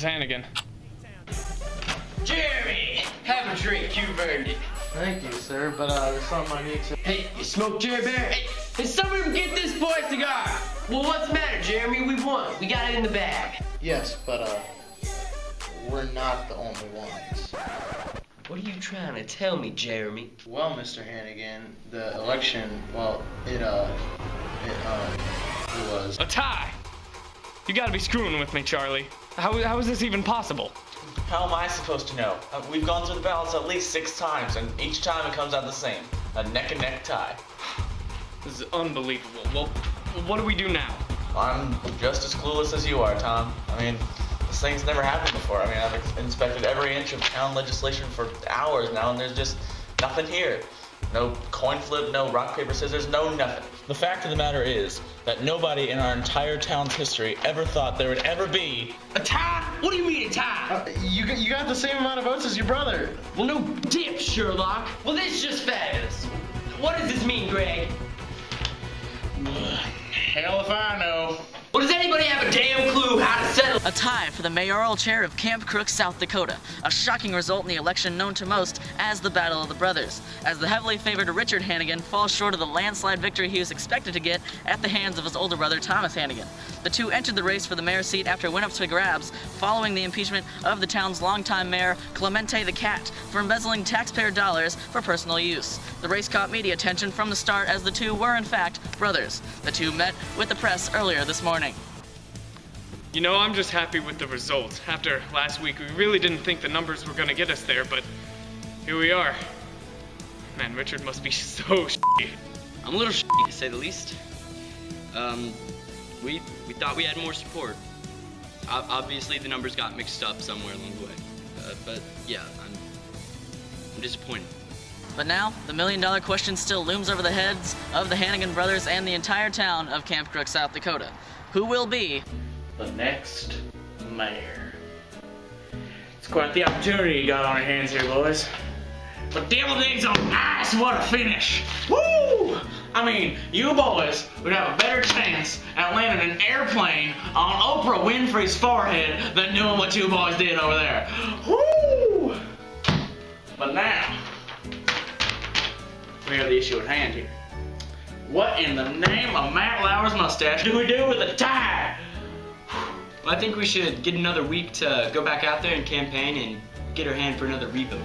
Hannigan. Jeremy, have a drink. You've earned it. Thank you, sir, but there's something I need to... Hey, you smoke, Jerry Bear? Hey, did somebody get this boy a cigar? Well, what's the matter, Jeremy? We won. We got it in the bag. Yes, but we're not the only ones. What are you trying to tell me, Jeremy? Well, Mr. Hannigan, the election, well, it was... A tie! You gotta be screwing with me, Charlie. How is this even possible? How am I supposed to know? We've gone through the ballots at least 6 times, and each time it comes out the same. A neck-and-neck tie. This is unbelievable. Well, what do we do now? I'm just as clueless as you are, Tom. I mean, this thing's never happened before. I mean, I've inspected every inch of town legislation for hours now, and there's just nothing here. No coin flip, no rock, paper, scissors, no nothing. The fact of the matter is that nobody in our entire town's history ever thought there would ever be a tie? What do you mean a tie? You got the same amount of votes as your brother. Well, no dip, Sherlock. Well, this is just fabulous. What does this mean, Greg? Hell if I know. Well, does anybody have a damn clue how to settle? A tie for the mayoral chair of Camp Crook, South Dakota. A shocking result in the election known to most as the Battle of the Brothers, as the heavily favored Richard Hannigan falls short of the landslide victory he was expected to get at the hands of his older brother, Thomas Hannigan. The two entered the race for the mayor's seat after it went up to grabs following the impeachment of the town's longtime mayor, Clemente the Cat, for embezzling taxpayer dollars for personal use. The race caught media attention from the start as the two were, in fact, brothers. The two met with the press earlier this morning. You know, I'm just happy with the results. After last week, we really didn't think the numbers were gonna get us there, but here we are. Man, Richard must be so shitty. I'm a little shitty, to say the least. We thought we had more support. Obviously, the numbers got mixed up somewhere along the way. But yeah, I'm disappointed. But now, the million-dollar question still looms over the heads of the Hannigan brothers and the entire town of Camp Crook, South Dakota. Who will be the next mayor? It's quite the opportunity you got on your hands here, boys. But deviled eggs on ice, what a finish! Woo! I mean, you boys would have a better chance at landing an airplane on Oprah Winfrey's forehead than doing what you boys did over there. Woo! But now, we have the issue at hand here. What in the name of Matt Lauer's mustache do we do with a tie? Well, I think we should get another week to go back out there and campaign and get our hand for another revote.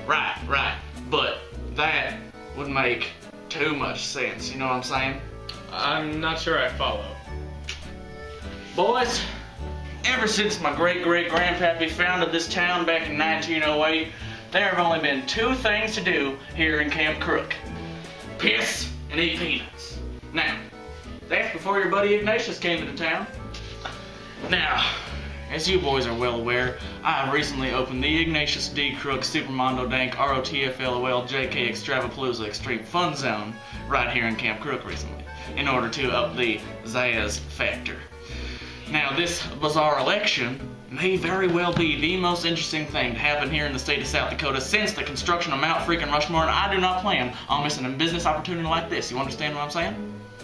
Right. But that would make too much sense, you know what I'm saying? I'm not sure I follow. Boys, ever since my great-great-grandpappy founded this town back in 1908, there have only been 2 things to do here in Camp Crook. Piss and eat peanuts. Now, that's before your buddy Ignatius came into town. Now, as you boys are well aware, I have recently opened the Ignatius D. Crook Supermondo Dank ROTFLOL JK Extravapalooza Extreme Fun Zone right here in Camp Crook recently, in order to up the Zazz factor. Now, this bizarre election may very well be the most interesting thing to happen here in the state of South Dakota since the construction of Mount freaking Rushmore, and I do not plan on missing a business opportunity like this. You understand what I'm saying?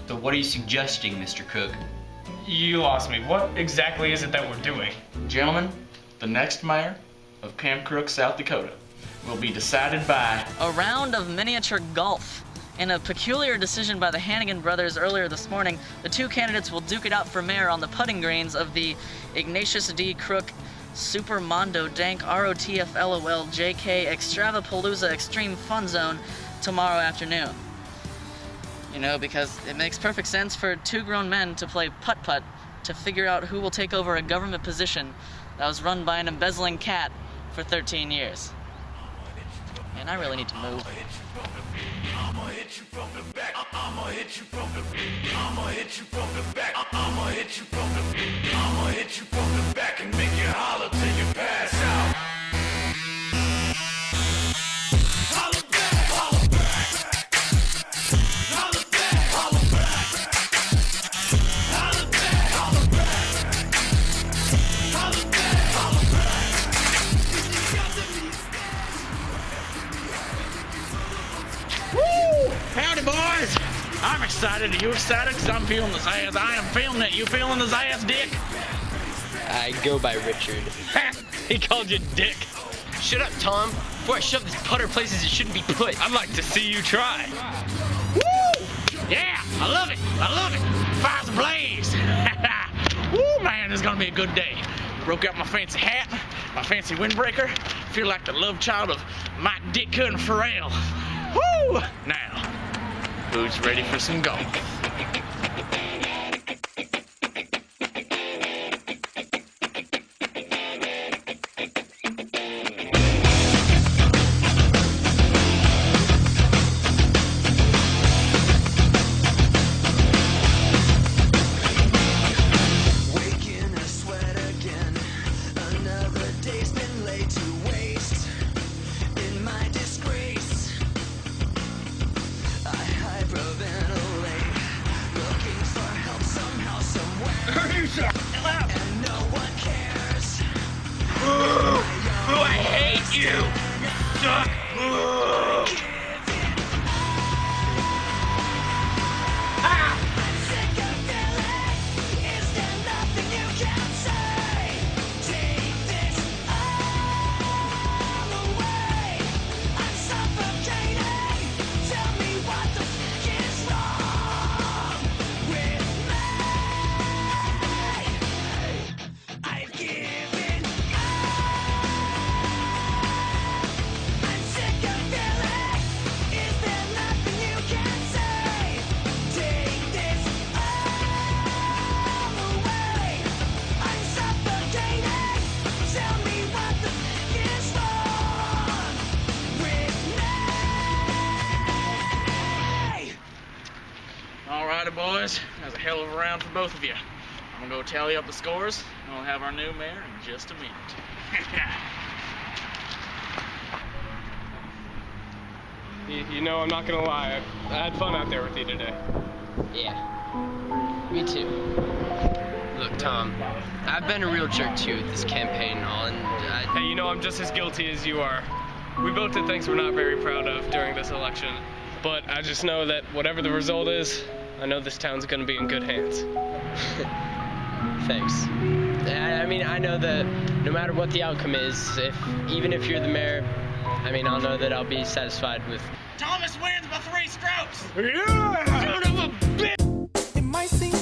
So what are you suggesting, Mr. Cook? You lost me. What exactly is it that we're doing? Gentlemen, the next mayor of Camp Crook, South Dakota will be decided by a round of miniature golf. In a peculiar decision by the Hannigan brothers earlier this morning, the two candidates will duke it out for mayor on the putting greens of the Ignatius D. Crook Supermondo Dank ROTFLOL JK Extravapalooza Extreme Fun Zone tomorrow afternoon. You know, because it makes perfect sense for 2 grown men to play putt-putt to figure out who will take over a government position that was run by an embezzling cat for 13 years. And I really need to move. I'ma hit you from the back. I'ma hit you from the back. I'ma hit you from the back. I'ma hit you from the back. I'ma hit you from the back and make you holler till you pass out. Holler back, holler back. Holler back, holler back. Holler back, holler back. Holler back, holler back. Woo! Howdy, boys! I'm excited. Are you excited? Because I'm feeling the Zazz. I am feeling it. You feeling the Zazz, Dick? I go by Richard. He called you Dick. Shut up, Tom. Before I shove this putter places it shouldn't be put. I'd like to see you try. Woo! Yeah, I love it. I love it. Fire's ablaze. Woo, man, this is gonna be a good day. Broke out my fancy hat, my fancy windbreaker. Feel like the love child of Mike Ditka and Pharrell. Woo! Now, who's ready for some golf? I hate you! You suck! Alrighty, boys. That was a hell of a round for both of you. I'm gonna go tally up the scores, and we'll have our new mayor in just a minute. You know, I'm not gonna lie. I had fun out there with you today. Yeah, me too. Look, Tom, I've been a real jerk to you with this campaign and all, and Hey, you know, I'm just as guilty as you are. We both did things we're not very proud of during this election. But I just know that whatever the result is, I know this town's gonna be in good hands. Thanks. I mean, I know that no matter what the outcome is, even if you're the mayor, I mean, I'll know that I'll be satisfied with. Thomas wins by 3 strokes! Yeah! Son of a bitch! It might seem